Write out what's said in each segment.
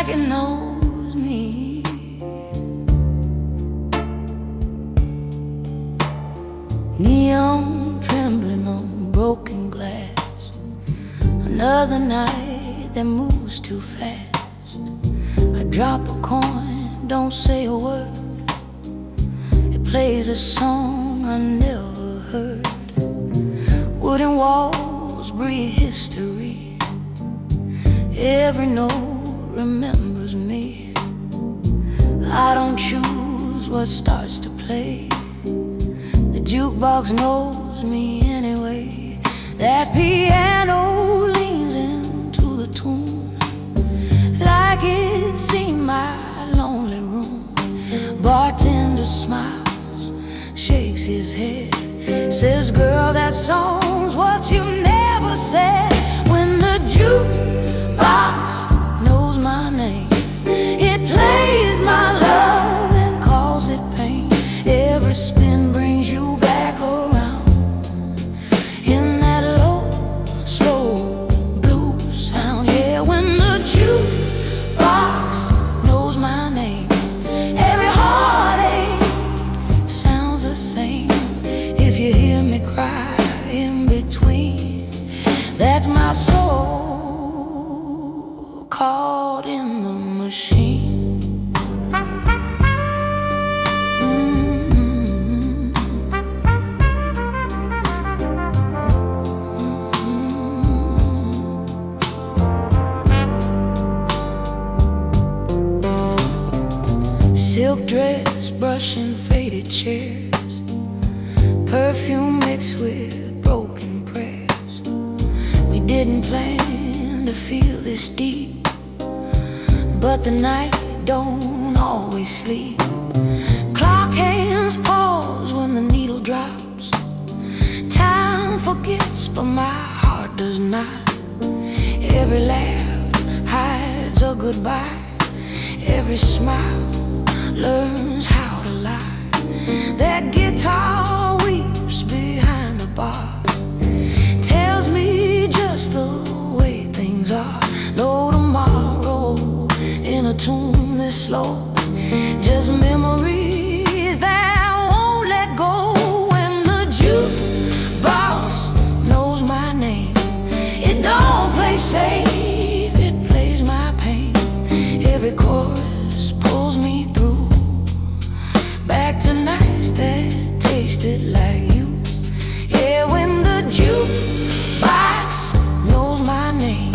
like it knows me. Neon trembling on broken glass, another night that moves too fast. I drop a coin, don't say a word. It plays a song I never heard. Wooden walls breathe history. Every note remembers me. I don't choose what starts to play. The jukebox knows me anyway. That piano leans into the tune like it's seen my lonely room. Bartender smiles, shakes his head, says, "Girl, that song's what you never said." When the jukebox knows my name, it plays my love and calls it pain. Every spin brings you back around in that low, slow blues sound. Yeah, when the jukebox knows my name, every heartache sounds the same. If you hear me cry in between, that's my soul caught in the machine. Silk dress brushing faded chairs, perfume mixed with broken prayers. We didn't plan to feel this deep, but the night don't always sleep. Clock hands pause when the needle drops. Time forgets, but my heart does not. Every laugh hides a goodbye. Every smile learns how to lie. That guitar weeps behind the bar, tells me just the way things are. No tomorrow in a tune this slow, just memories that won't let go. When the jukebox knows my name, it don't play safe, it plays my pain. Every chorus pulls me through, back to nights that tasted like you. Yeah, when the jukebox knows my name,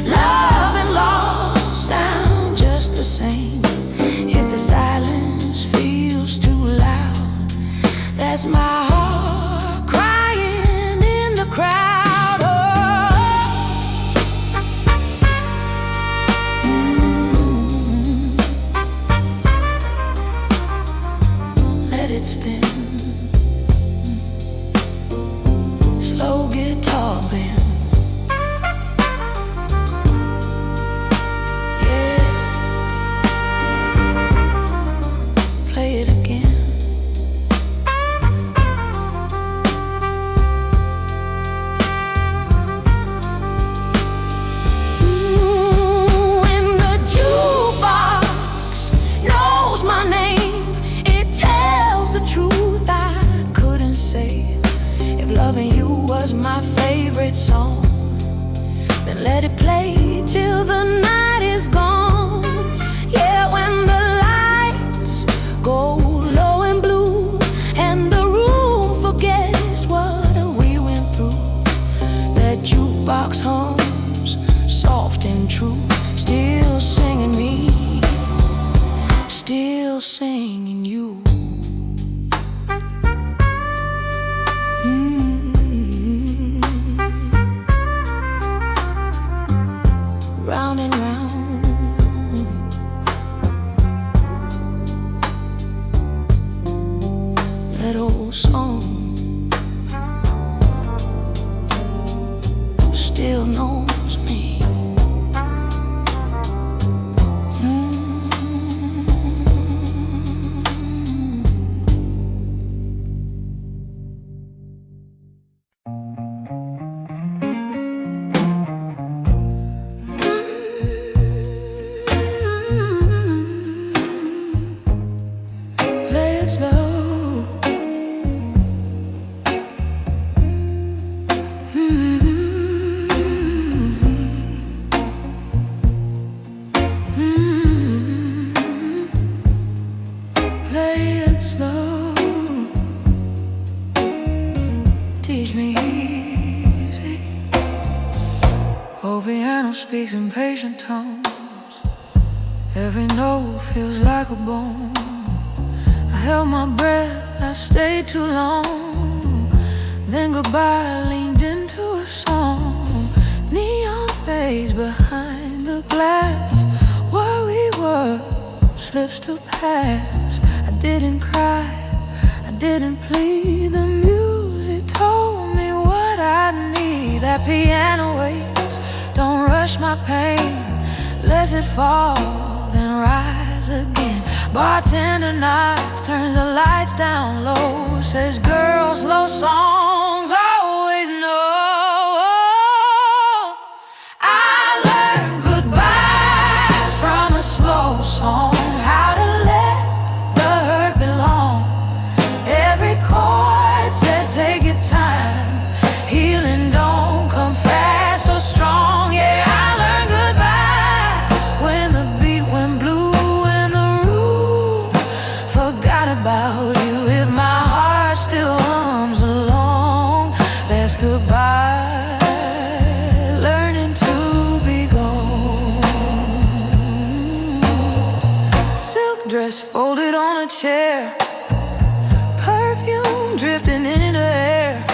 love and loss sound just the same. If the silence feels too loud, that's my heart crying in the crowd. Oh. Let it spin. Slow guitar bend. Yeah. Play it again. When the jukebox knows my name, it tells the truth I couldn't say. If loving you was my favorite song, then let it play till the night is gone. Yeah, when the lights go low and blue and the room forgets what we went through, that jukebox hums soft and true, still singing me, still singing you. Round and round, that old song still knows me. piano speaks in patient tones. Every note feels like a bone. I held my breath, I stayed too long. Then goodbye leaned into a song. Neon fades behind the glass. Where we were slips to pass. I didn't cry, I didn't plead. The music told me what I need. That piano waits, don't rush my pain. Let it fall, then rise again. Bartender nods, turns the lights down low. Says, girl, slow songs always know. I learned goodbye from a slow song. How to let the hurt belong. Every chord said take your time. Healing don't come fast or strong. Yeah, I learned goodbye when the beat went blue and the room forgot about you. If my heart still hums along, that's goodbye, learning to be gone. Silk dress folded on a chair, perfume drifting in the air.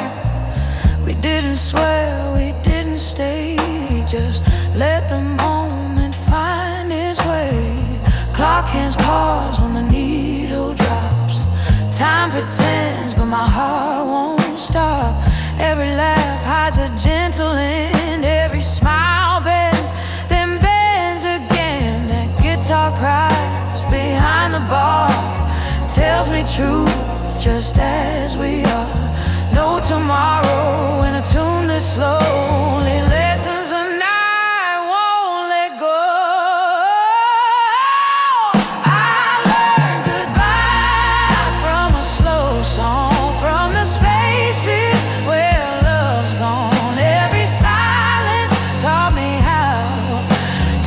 We didn't swear, we didn't stay, just let the moment find its way. Clock hands pause when the needle drops. Time pretends, but my heart won't stop. Every laugh hides a gentle end. Every smile bends, then bends again. That guitar cries behind the bar, tells me true, just as we are. No tomorrow in a tune this slowly lessons and I won't let go. I learned goodbye from a slow song, from the spaces where love's gone. Every silence taught me how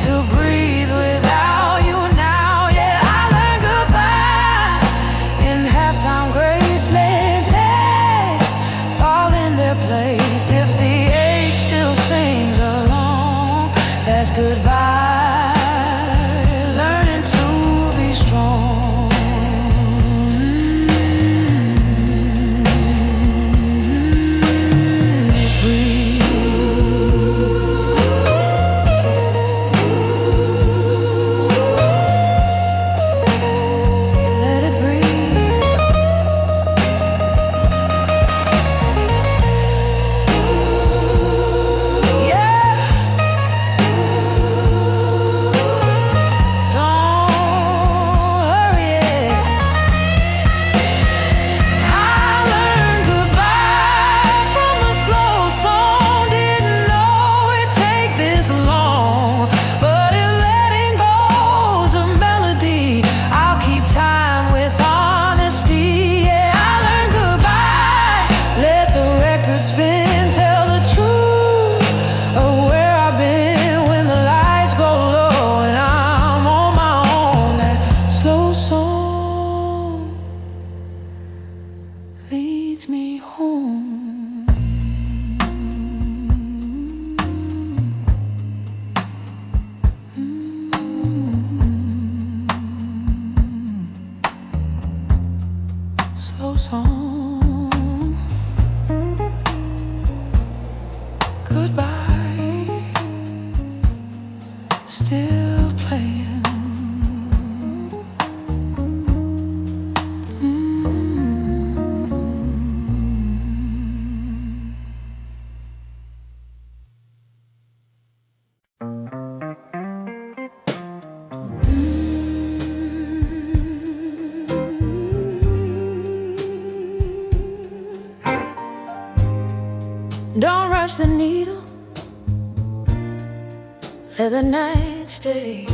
to breathe without you now. Yeah, I learned goodbye in halftime graceland text, fall in their place. If the age still sings along, that's goodbye, learning to be strong. Let it breathe. Yeah. Don't hurry it. I learned goodbye from a slow song. Didn't know it'd take this long, but if letting go's a melody, I'll keep time with honesty. Yeah, I learned goodbye. Let the record spin, tell the truth of where I've been when the lights go low and I'm on my own. That slow song leads me home. Slow song, goodbye, still playing. Don't rush the needle, let the night stay.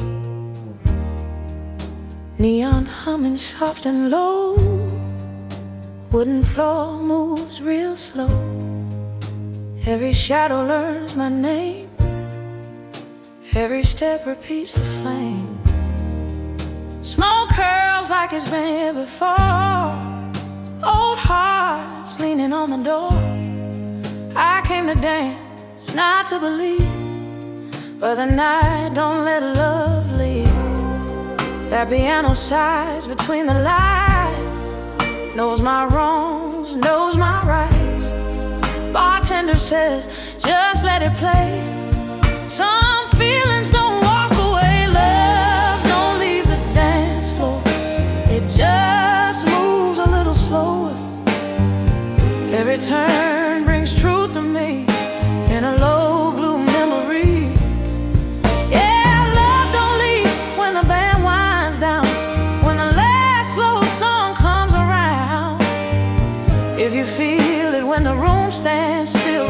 Neon humming soft and low, wooden floor moves real slow. Every shadow learns my name, every step repeats the flame. Smoke curls like it's been here before, old hearts leaning on the door. I came to dance, not to believe, but the night don't let love leave. That piano sighs between the lines, knows my wrongs, knows my rights. Bartender says, just let it play. Some feelings don't walk away. Love don't leave the dance floor, it just moves a little slower. Every turn brings truth to me in a low blue memory. Yeah, love don't leave when the band winds down, when the last slow song comes around. If you feel it when the room stands still,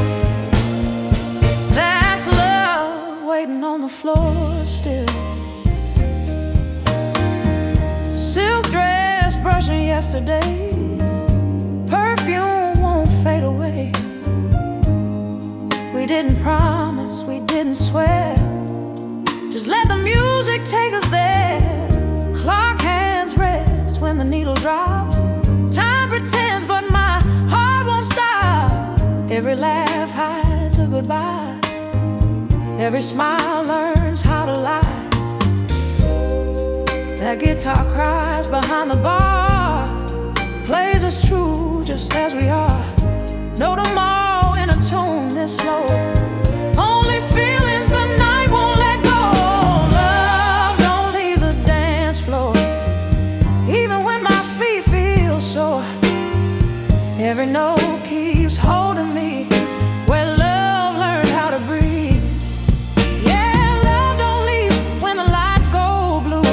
that's love waiting on the floor still. Silk dress brushing yesterday, perfume won't fade away. We didn't promise, we didn't swear, just let the music take us there. Clock hands rest when the needle drops. Time pretends but my heart won't stop. Every laugh hides a goodbye, every smile learns how to lie. That guitar cries behind the bar, plays us true just as we are. No tomorrow in a tune this slow, only feelings the night won't let go. Love don't leave the dance floor, even when my feet feel sore. Every note keeps holding me where love learned how to breathe. Yeah, love don't leave when the lights go blue,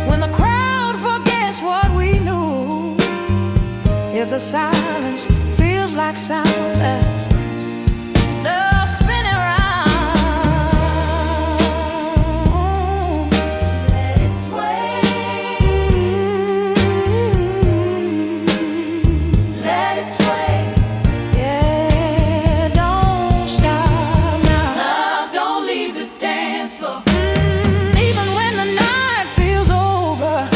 when the crowd forgets what we knew. If the silence feels like sound, that's still spinning round. Let it sway, let it sway. Yeah, don't stop now. Love don't leave the dance floor, even when the night feels over.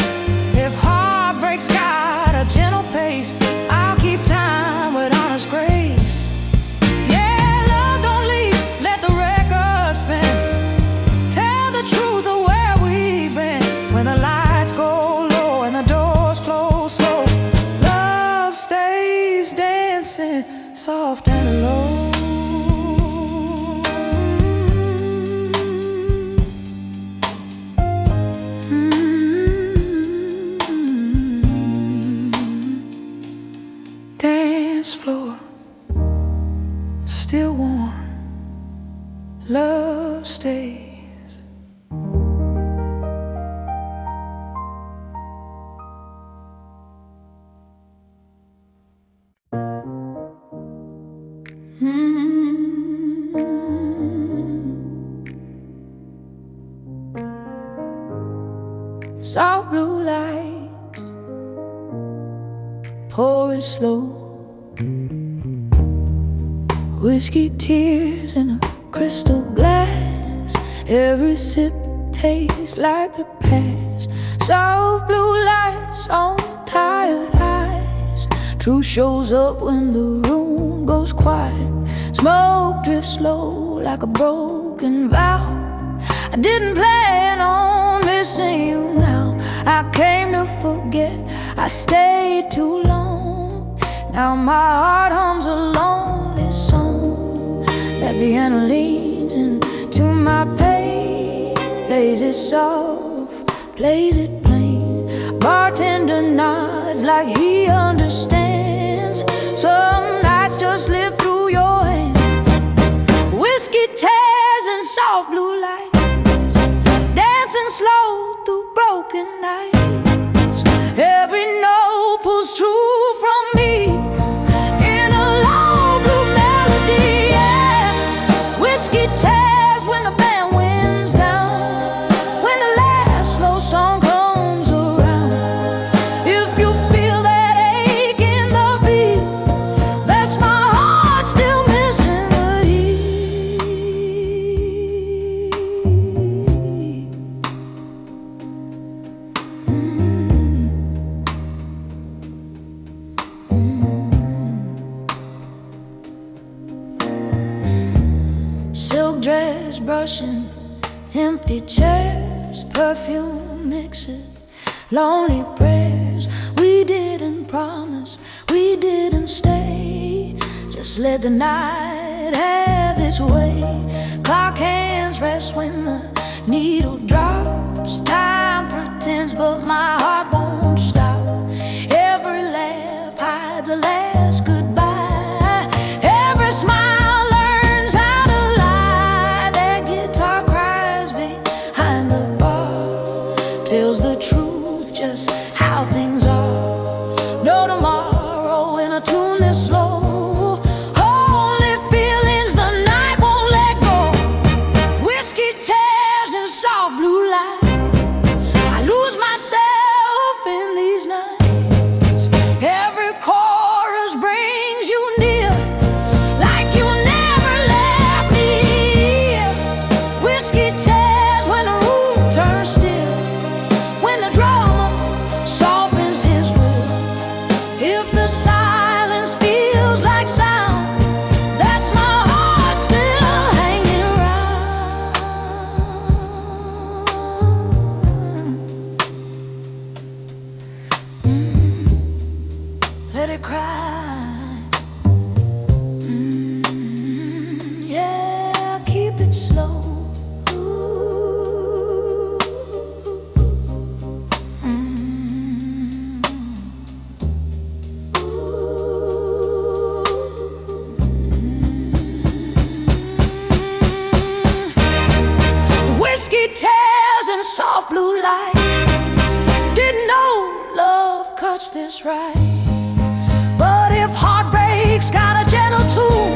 If heartbreak's got a gentle pace, I'll keep time with honest grace. Yeah, love don't leave, let the record spin. Tell the truth of where we've been. When the lights go low and the doors close slow, love stays dancing soft and low. Dance floor still warm, love stays. Soft blue light, pour it slow. Whiskey tears in a crystal glass, every sip tastes like the past. Soft blue lights on tired eyes, truth shows up when the room goes quiet. Smoke drifts low like a broken vow. I didn't plan on missing you now. I came to forget, I stayed too long. Now my heart hums a lonely song. That piano leans into my pain, plays it soft, plays it plain. Bartender nods like he understands. Some nights just slip through your hands. Whiskey tears and soft blue lights, dancing slow through broken nights. Every note pulls true from me in a low blue melody. Yeah, whiskey tears when the band winds down, when the last slow song comes around. If you feel that ache in the beat, that's my heart still missing the heat. Silk dress brushing Empty chairs, perfume mixes, lonely prayers. We didn't promise, we didn't stay. Just let the night have its way. Clock hands rest when the needle drops. Time pretends, but my heart won't stop. Every laugh hides a last goodbye. Every smile learns how to lie. That guitar cries behind the bar, tells the truth, just how things are. No tomorrow in a tune this slow. Only feelings the night won't let go. Whiskey tears and soft blue lights. I lose myself in these nights. Every chorus brings you near, like you never left me. Whiskey tears when the room turns still, when the drummer softens his will. If the silence feels like sound, that's my heart still hanging around. Let it cry. Yeah, keep it slow. Whiskey tears and soft blue lights. Didn't know love cuts this right. But if heartbreak's got a gentle tune,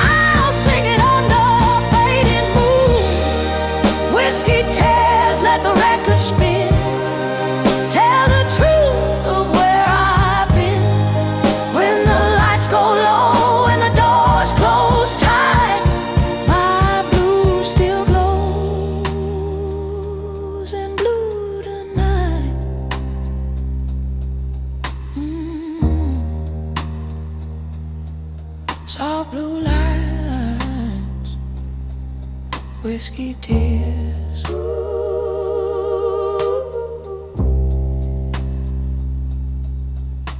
I'll sing it under a fading moon. Whiskey tears, let the record spin. Tell the truth of where I've been. When the lights go low and the doors close tight, my blue still glows in blue tonight. Soft blue lights, whiskey tears.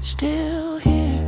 Still here.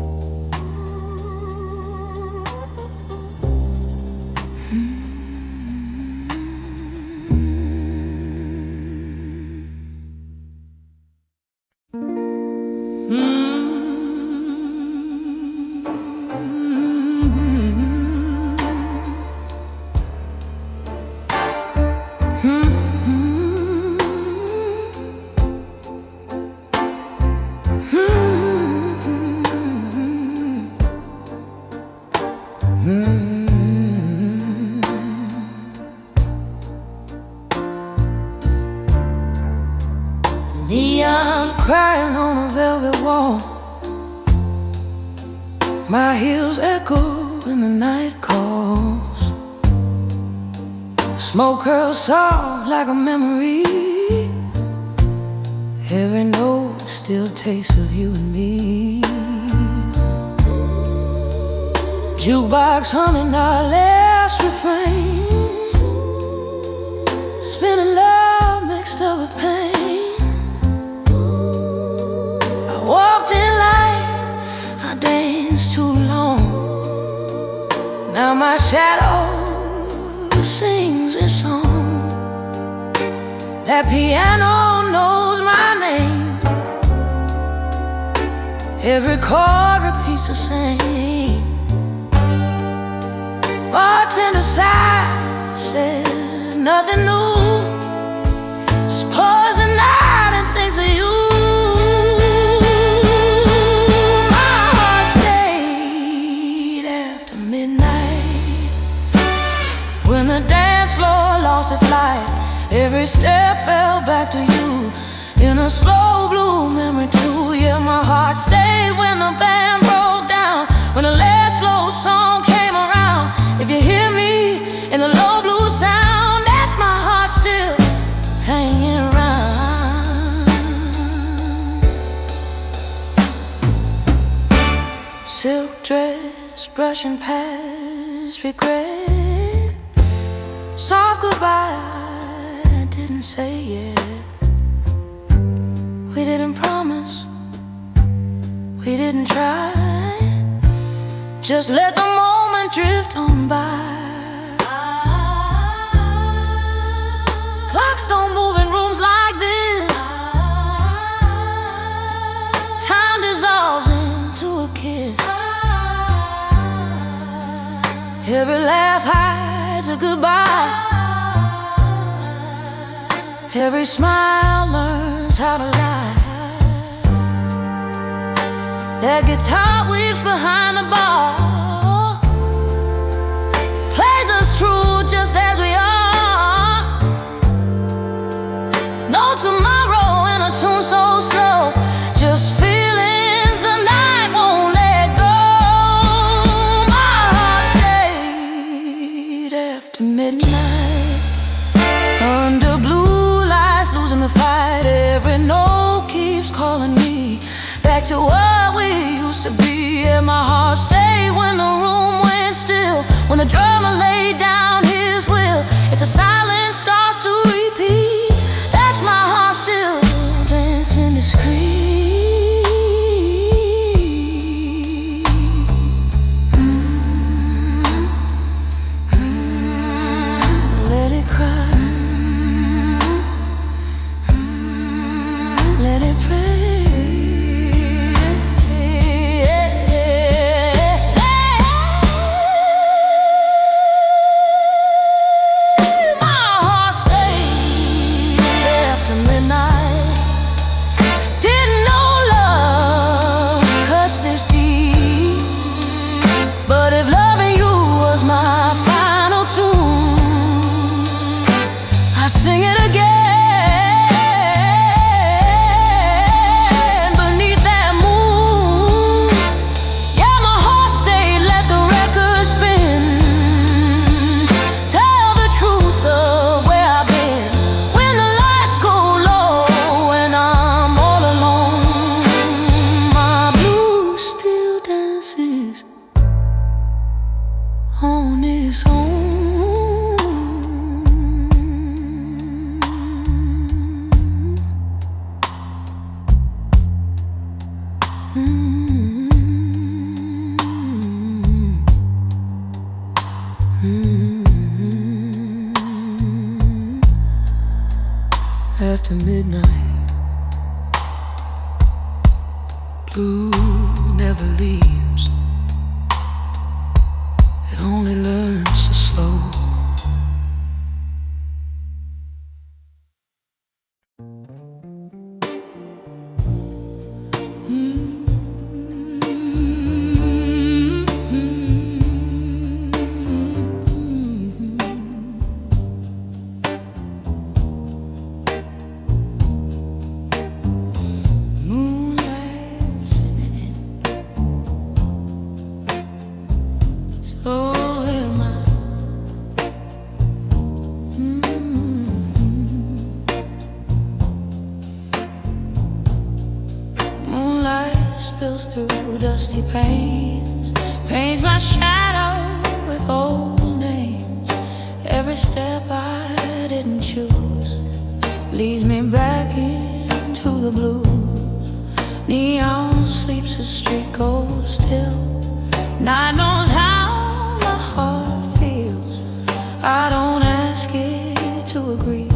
Neon crying on a velvet wall. My heels echo when the night calls. Smoke curls soft like a memory. Every note still tastes of you and me. Jukebox humming our last refrain. Spinning love mixed up with pain. I walked in light, I danced too long. Now my shadow sings a song. That piano knows my name. Every chord repeats the same. Bartender sighed, said nothing new. Just pours the night and thinks of you. My heart stayed after midnight. When the dance floor lost its light, every step fell back to you. In a slow blue memory too. Yeah, my heart stayed when the band broke down. When the last slow song came around. If you hear me in the low blue sound, that's my heart still hanging around. Silk dress brushing past regret. Soft goodbye say it. We didn't promise, we didn't try. Just let the moment drift on by. Clocks don't move in rooms like this. Time dissolves into a kiss. Every laugh hides a goodbye. Every smile learns how to lie. That guitar weeps behind the bar, plays us true just as we are. No tomorrow in a tune so slow, just feelings the night won't let go. My heart stayed after midnight, under blue lights, losing the fight. Every note keeps calling me back to what we used to be. And my heart stayed when the room went still, when the drummer laid down his will. If the silence starts to repeat, that's my heart still dancing discreet. Let it cry, let it pray. Sing it again beneath that moon. Yeah, my heart stayed, let the record spin. Tell the truth of where I've been. When the lights go low and I'm all alone, my blues still dances on its own. After midnight, blue never leaves. It only learns to slow. Spills through dusty panes, paints my shadow with old names. Every step I didn't choose leads me back into the blues. Neon sleeps, the street goes still. Night knows how my heart feels. I don't ask it to agree.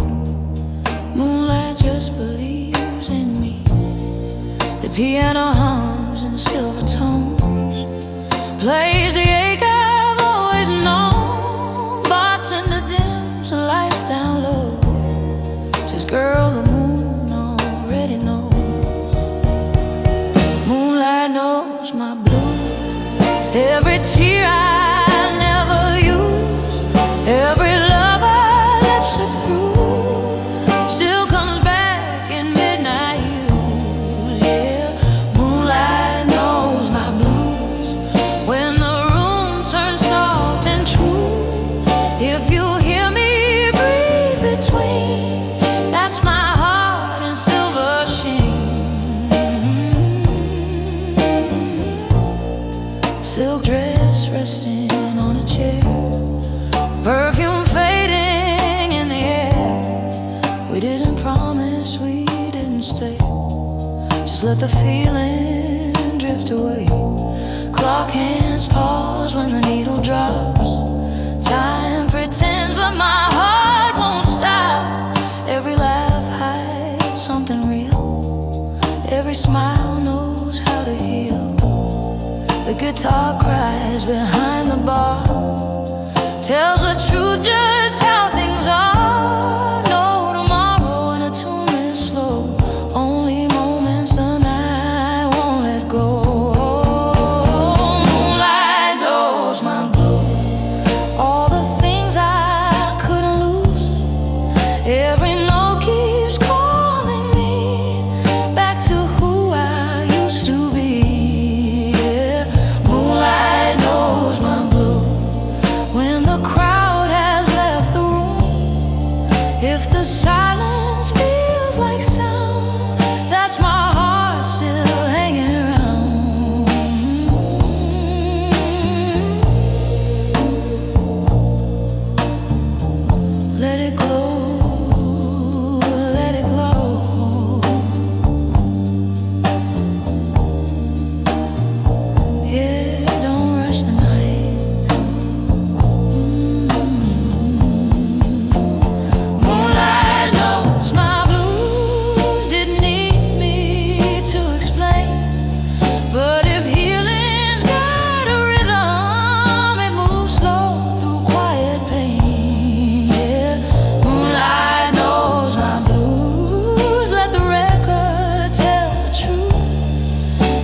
Moonlight just believes in me. The piano hums in silver tones, plays the ache I've always known. Bartender dims the lights down low, says, girl, the moon already knows. Moonlight knows my blues, every tear I never used, every love I let slip through, still comes back in midnight hues. Yeah, moonlight knows my blues, when the room turns soft and true. If you hear me breathe between, that's my heart in silver sheen. Silk dress resting on a chair, perfume fading in the air. We did Just let the feeling drift away. Clock hands pause when the needle drops. Time pretends but my heart won't stop. Every laugh hides something real. Every smile knows how to heal. The guitar cries behind the bar, tells the truth just how things are. No tomorrow in a tune this slow. Only moments the night won't let go. Moonlight knows my blue. All the things I couldn't lose. Every note keeps calling me back to who I used to be. Yeah. Moonlight knows my blue. When the crowd has left the room, if the silence feels like sound, that's my heart still hanging around. Let it glow, let it glow. Yeah, don't rush the night. Moonlight knows my blues. Didn't need me to explain. But if healing's got a rhythm, it moves slow through quiet pain. Yeah. Moonlight knows my blues. Let the record tell the truth.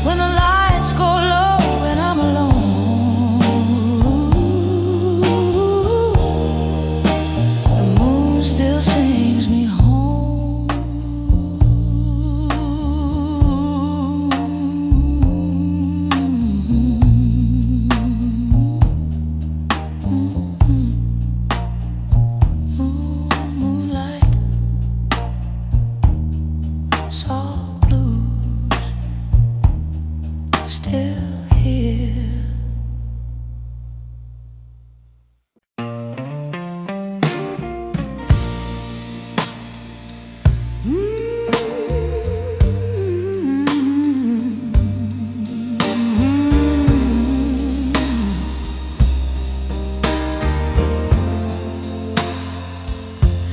When the lights go low and I'm alone, the moon still sings me home. Moonlight, soft blues, still here.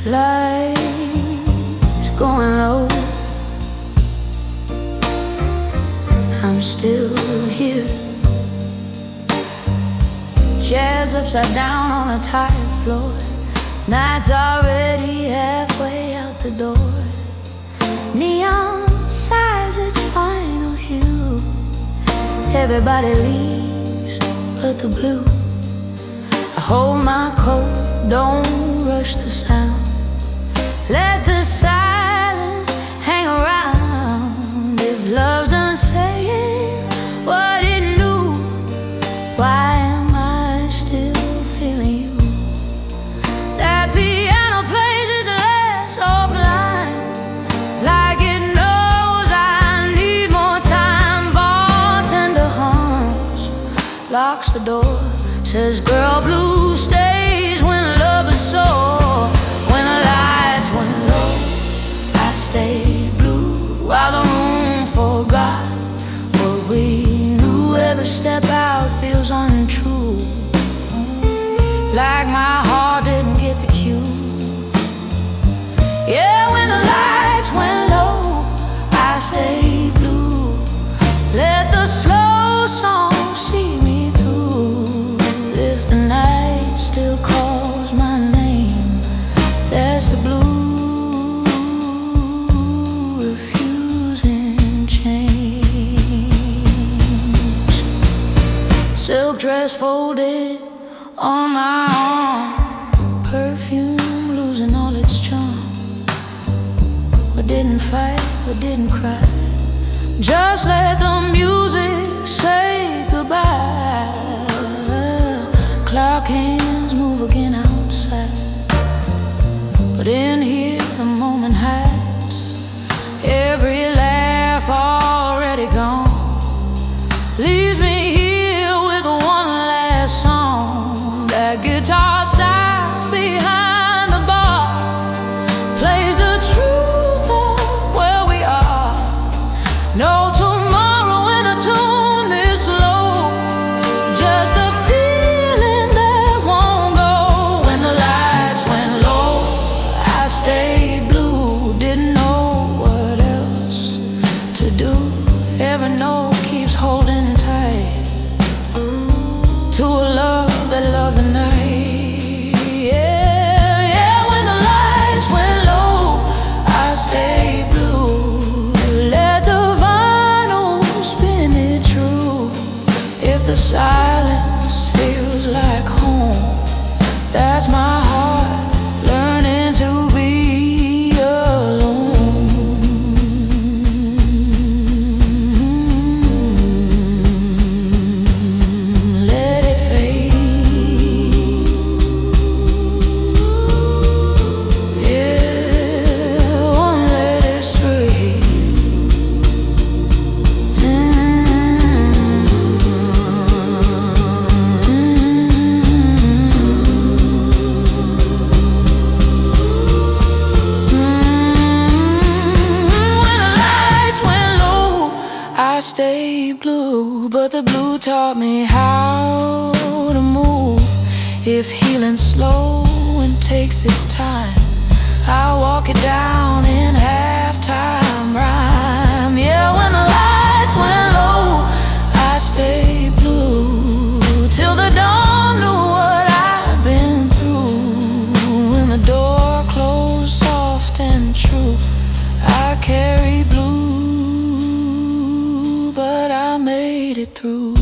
Lights going low, I'm still here. Chairs upside down on a tired floor. Night's already halfway out the door. Neon sighs its final hue. Everybody leaves but the blue. I hold my coat, don't rush the sound. Let the silence hang around. If love's done saying what it knew, why am I still feeling you? That piano plays its last soft line, like it knows I need more time. Bartender hums, locks the door, says girl blue stays when love is sore. When the lights went low, I stayed blue while the room forgot what we knew. Every step out feels untrue, like my heart didn't get the cue. Yeah, when the lights went low, I stayed blue. Let the slow song see me through. If the night still calls my name, that's the blue refusing change. Silk dress folded on my arm, perfume losing all its charm. We didn't fight, we didn't cry, just let the music say goodbye. Clock hands move again outside, but in here the moment hides. Every laugh already gone leaves me here with one last song. That guitar sighs behind the bar, plays the truth of where we are. No slow and takes its time. I walk it down in halftime rhyme. Yeah, when the lights went low, I stayed blue till the dawn knew what I'd been through. When the door closed soft and true, I carry blue, but I made it through.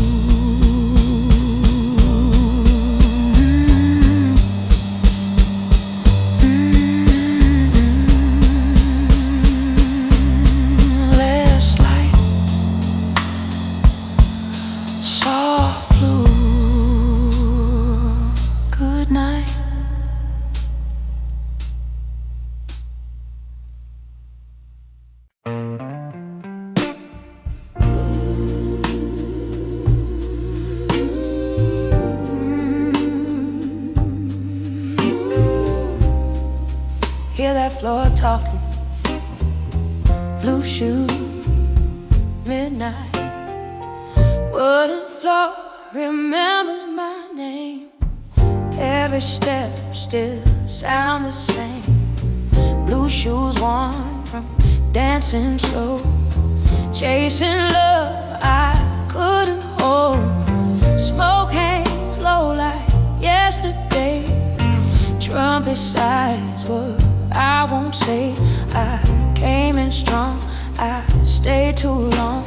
Hear that floor talking, blue shoes, midnight. Wooden floor remembers my name. Every step still sound the same. Blue shoes worn from dancing slow, chasing love I couldn't hold. Smoke hangs low like yesterday. Trumpet sighs what I won't say. I came in strong, I stayed too long.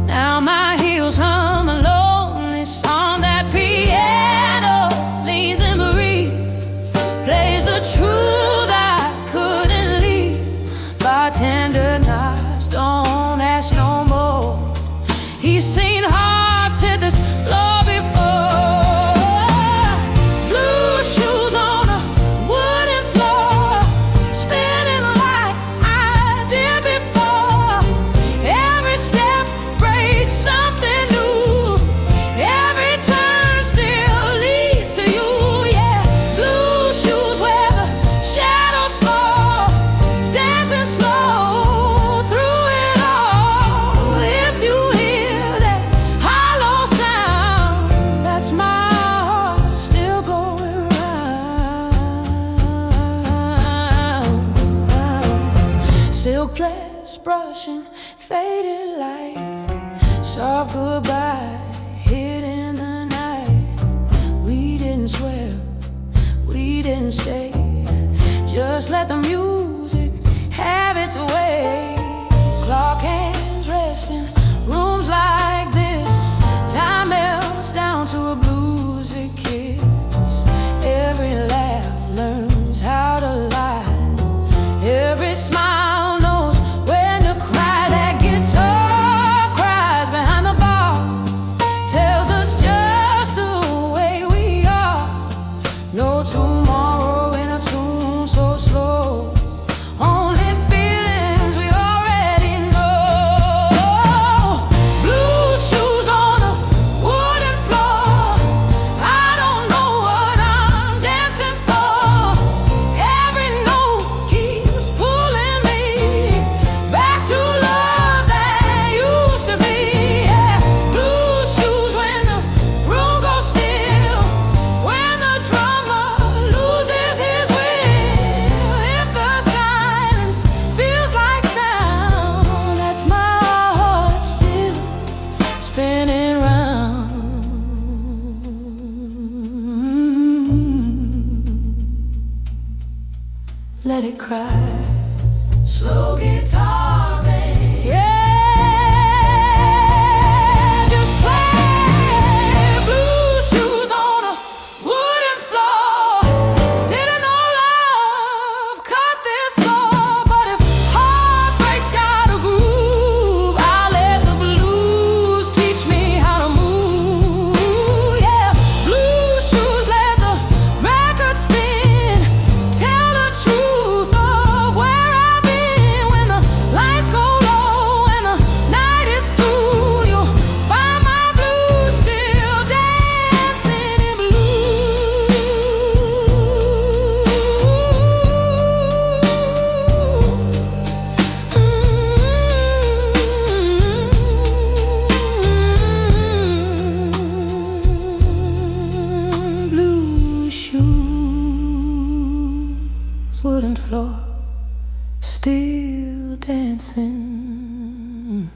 Now my heels hum a lonely song. That piano leans and breathes, plays a truth I couldn't leave. Bartender nods, don't ask no more. He's seen hearts hit this floor before. Silk dress brushing faded light, soft goodbye hid in the night. We didn't swear, we didn't stay, just let the music have its way. Clock hands rest in rooms like this. Time melts down to a bluesy kiss. Every laugh learns how to lie. Every smile knows when to cry. That guitar cries behind the bar, tells us just the way we are. No tomorrow in a tune so slow, only feelings we already know. Blue shoes on a wooden floor, I don't know what I'm dancing for. Every note keeps pulling me back to love that used to be. Yeah. Blue shoes when the room goes still, when the drummer loses his will. If the silence feels like sound, that's my heart still spinning round. Let it cry. Slow guitar, babe. Yeah, just play. Blue shoes on a wooden floor. Didn't know love cut this sore, but if heartbreak's got a groove, I'll let the blues teach me how to move. Yeah, blue shoes let the record spin, tell the truth of where I've been. When the lights go wooden floor, still dancing.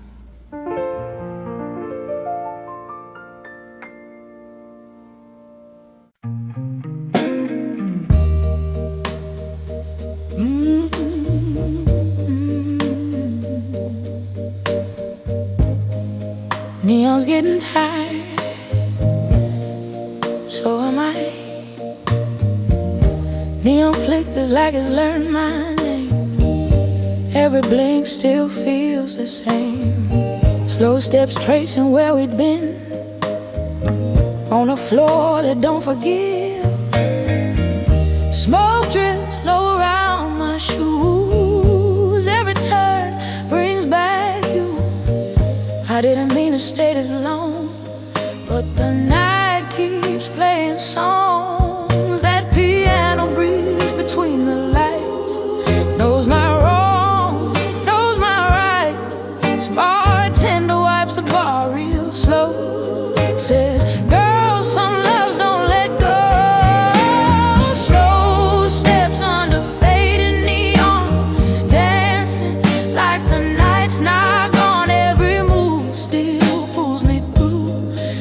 Neon's getting tired, so am I. Neon flickers like it's learned my name. Every blink still feels the same. Slow steps tracing where we'd been, on a floor that don't forgive. Smoke drifts low around my shoes. Every turn brings back you. I didn't mean to stay this long, but the night keeps playing songs. That piano breathes between the lights, knows my wrongs, knows my rights. Bartender wipes the bar real slow, says, girl, some loves don't let go. Slow steps under faded neon, dancing like the night's not gone. Every move still pulls me through,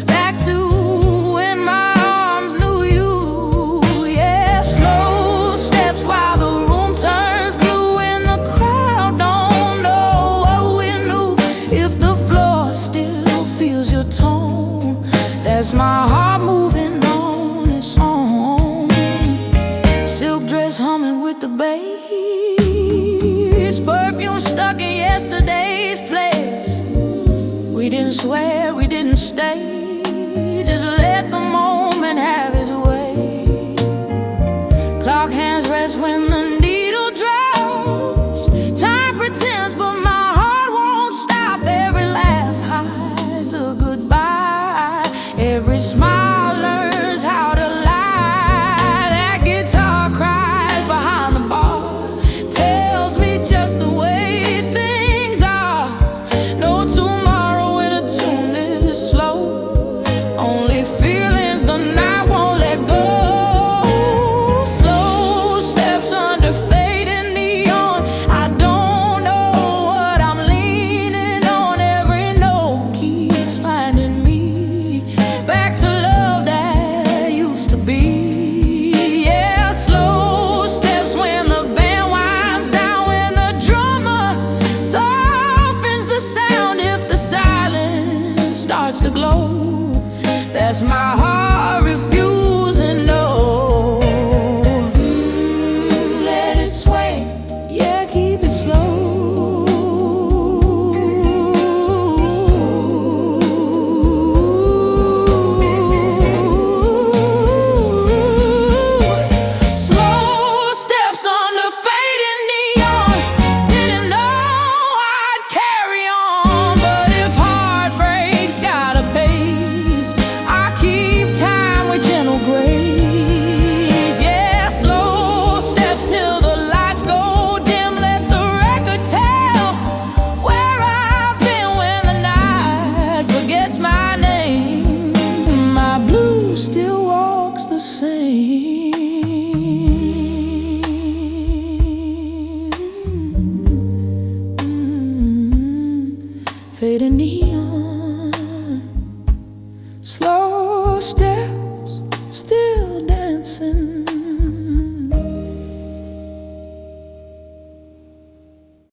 back to when my arms knew you. Yeah, slow steps while the room turns blue, and the crowd don't know what we knew. If the floor still feels your tone, that's my heart moving on its own. Silk dress humming with the bass, perfume stuck in yesterday's place. We didn't swear, we didn't stay, just let the moment have its way. Clock hands rest when the needle drops. Time pretends, but my heart won't stop. Every laugh hides a goodbye. Every smile learns how to lie. That guitar cries behind the bar, tells me just the way things are. No tomorrow in a tune this slow, only feelings the night won't let go. Slow steps under fading neon, I don't know what I'm leaning on. Every note keeps finding me back to love that used to be. Yeah, slow steps when the band winds down, when the drummer softens the sound. If the silence starts to glow, that's my heart refusing no. Let it sway, yeah, keep it slow. Slow steps under fading neon, didn't know I'd carry on. But if heartbreak's got a pace, I keep time with gentle grace. Yeah, slow steps till the lights go dim. Let the record tell where I've been when the night forgets my name. My blue still walks the same. Fading neon, slow steps, still dancing.